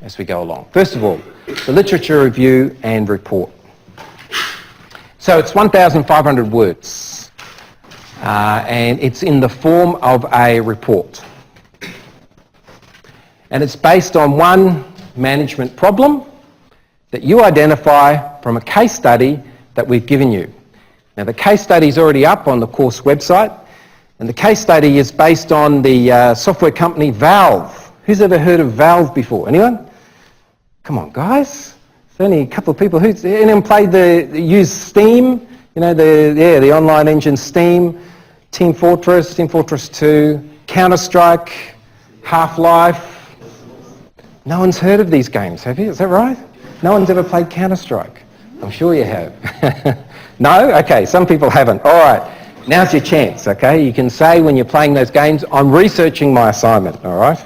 as we go along. First of all, the literature review and report. So it's 1,500 words, and it's in the form of a report. And it's based on one management problem that you identify from a case study that we've given you. Now, the case study is already up on the course website, and the case study is based on the software company Valve. Who's ever heard of Valve before? Anyone? Come on, guys. There's only a couple of people. Anyone used Steam? You know, the online engine Steam, Team Fortress 2, Counter-Strike, Half-Life. No one's heard of these games, have you? Is that right? No one's ever played Counter-Strike. I'm sure you have. No? Okay, some people haven't. All right, now's your chance, okay? You can say when you're playing those games, I'm researching my assignment, all right?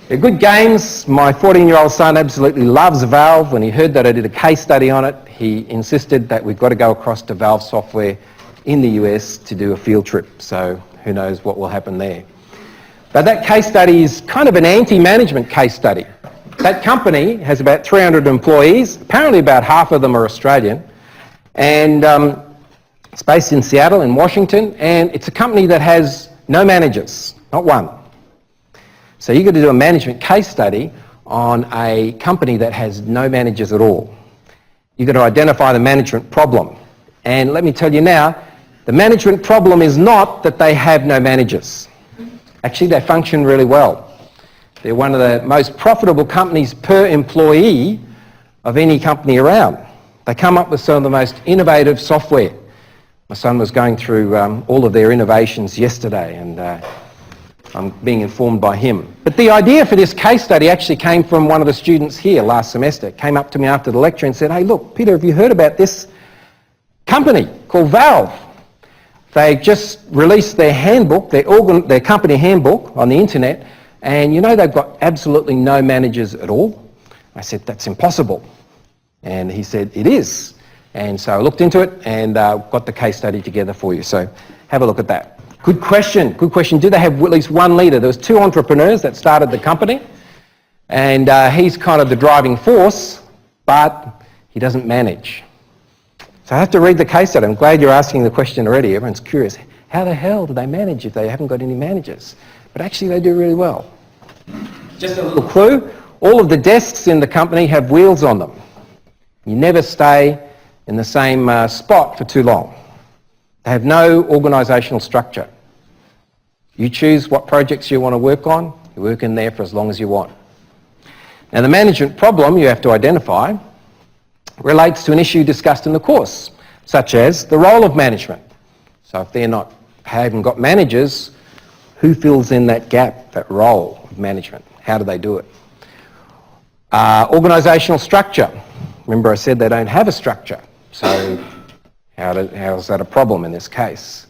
They're good games. My 14-year-old son absolutely loves Valve. When he heard that I did a case study on it, he insisted that we've got to go across to Valve Software in the US to do a field trip. So who knows what will happen there. But that case study is kind of an anti-management case study. That company has about 300 employees. Apparently about half of them are Australian. And it's based in Seattle, in Washington. And it's a company that has no managers, not one. So you've got to do a management case study on a company that has no managers at all. You've got to identify the management problem. And let me tell you now, the management problem is not that they have no managers. Actually, they function really well. They're one of the most profitable companies per employee of any company around. They come up with some of the most innovative software. My son was going through all of their innovations yesterday, and I'm being informed by him. But the idea for this case study actually came from one of the students here last semester. Came up to me after the lecture and said, hey, look, Peter, have you heard about this company called Valve? They just released their handbook, their company handbook on the internet, and you know they've got absolutely no managers at all? I said, that's impossible. And he said, it is. And so I looked into it and got the case study together for you. So have a look at that. Good question, good question. Do they have at least one leader? There was 2 entrepreneurs that started the company, and he's kind of the driving force, but he doesn't manage. So I have to read the case study. I'm glad you're asking the question already. Everyone's curious. How the hell do they manage if they haven't got any managers? But actually they do really well. Just a little clue, all of the desks in the company have wheels on them. You never stay in the same spot for too long. They have no organisational structure. You choose what projects you want to work on, you work in there for as long as you want. Now the management problem you have to identify relates to an issue discussed in the course, such as the role of management. So if they haven't got managers, who fills in that gap, that role of management? How do they do it? Organisational structure. Remember I said they don't have a structure, so how is that a problem in this case?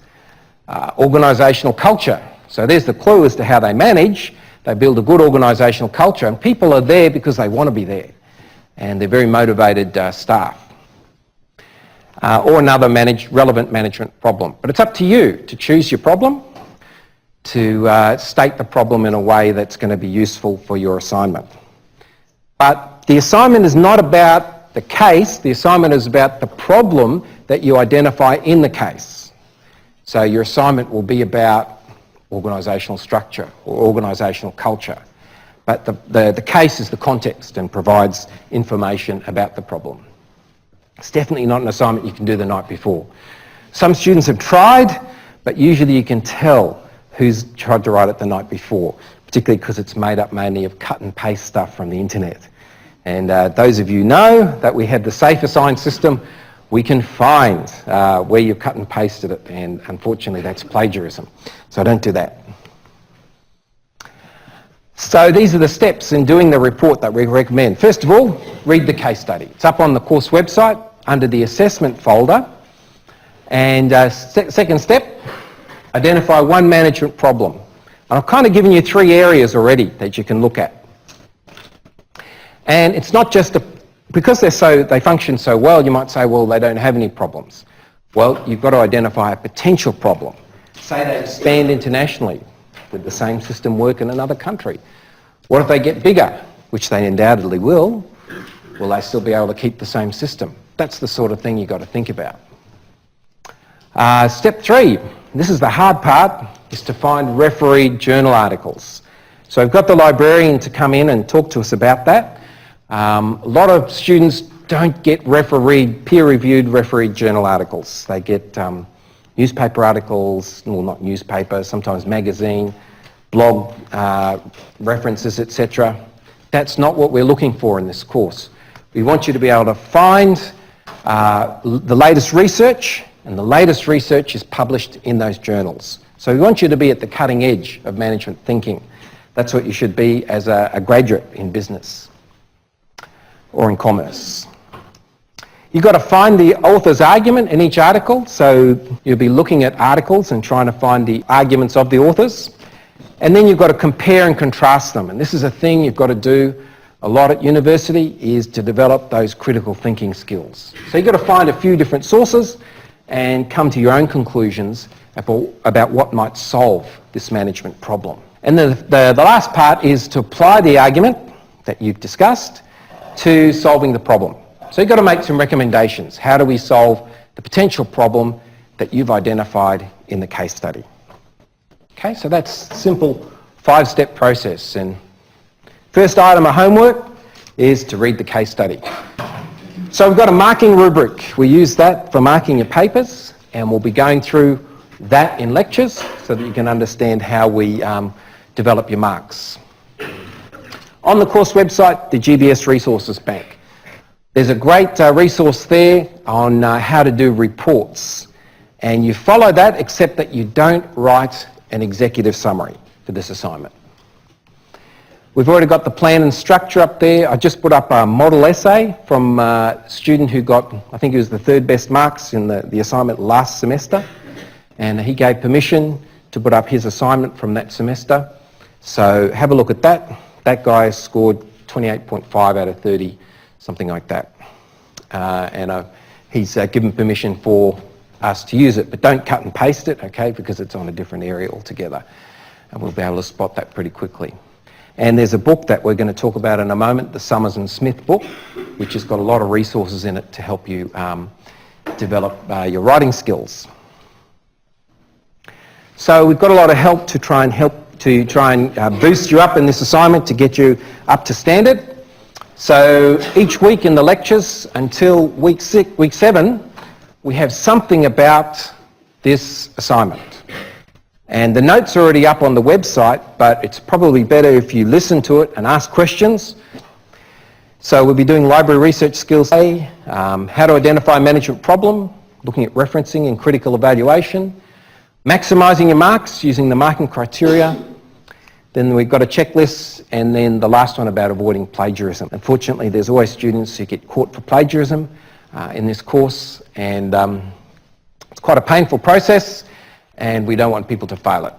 Organisational culture. So there's the clue as to how they manage. They build a good organisational culture, and people are there because they want to be there, and they're very motivated staff. Or another relevant management problem. But it's up to you to choose your problem, to state the problem in a way that's going to be useful for your assignment. But the assignment is not about the case, the assignment is about the problem that you identify in the case. So your assignment will be about organisational structure or organisational culture. But the case is the context and provides information about the problem. It's definitely not an assignment you can do the night before. Some students have tried, but usually you can tell who's tried to write it the night before, particularly because it's made up mainly of cut and paste stuff from the internet. And those of you know that we have the safe assign system. We can find where you cut and pasted it, and unfortunately that's plagiarism. So don't do that. So these are the steps in doing the report that we recommend. First of all, read the case study. It's up on the course website under the assessment folder. And second step, identify one management problem. And I've kind of given you 3 areas already that you can look at. And it's not just because they function so well, you might say, well, they don't have any problems. Well, you've got to identify a potential problem. Say they expand internationally. Would the same system work in another country? What if they get bigger? which they undoubtedly will they still be able to keep the same system? That's the sort of thing you've got to think about. Step 3, this is the hard part, is to find refereed journal articles. So I've got the librarian to come in and talk to us about that. A lot of students don't get peer-reviewed refereed journal articles. They get newspaper articles, well, not newspaper, sometimes magazine, blog references, etc. That's not what we're looking for in this course. We want you to be able to find the latest research, and the latest research is published in those journals. So we want you to be at the cutting edge of management thinking. That's what you should be as a graduate in business or in commerce. You've got to find the author's argument in each article, so you'll be looking at articles and trying to find the arguments of the authors. And then you've got to compare and contrast them. And this is a thing you've got to do a lot at university, is to develop those critical thinking skills. So you've got to find a few different sources and come to your own conclusions about what might solve this management problem. And the last part is to apply the argument that you've discussed to solving the problem. So you've got to make some recommendations. How do we solve the potential problem that you've identified in the case study? Okay, so that's a simple 5-step process. And first item of homework is to read the case study. So we've got a marking rubric. We use that for marking your papers, and we'll be going through that in lectures so that you can understand how we develop your marks. On the course website, the GBS Resources Bank. There's a great resource there on how to do reports. And you follow that, except that you don't write an executive summary for this assignment. We've already got the plan and structure up there. I just put up a model essay from a student who got, I think it was the 3rd best marks in the assignment last semester. And he gave permission to put up his assignment from that semester. So have a look at that. That guy scored 28.5 out of 30, something like that. He's given permission for us to use it, but don't cut and paste it, okay, because it's on a different area altogether. And we'll be able to spot that pretty quickly. And there's a book that we're going to talk about in a moment, the Summers and Smith book, which has got a lot of resources in it to help you develop your writing skills. So we've got a lot of help to try and boost you up in this assignment to get you up to standard. So each week in the lectures until week 7, we have something about this assignment. And the notes are already up on the website, but it's probably better if you listen to it and ask questions. So we'll be doing library research skills A, how to identify a management problem, looking at referencing and critical evaluation, maximising your marks using the marking criteria. Then we've got a checklist, and then the last one about avoiding plagiarism. Unfortunately, there's always students who get caught for plagiarism in this course, and it's quite a painful process, and we don't want people to fail it.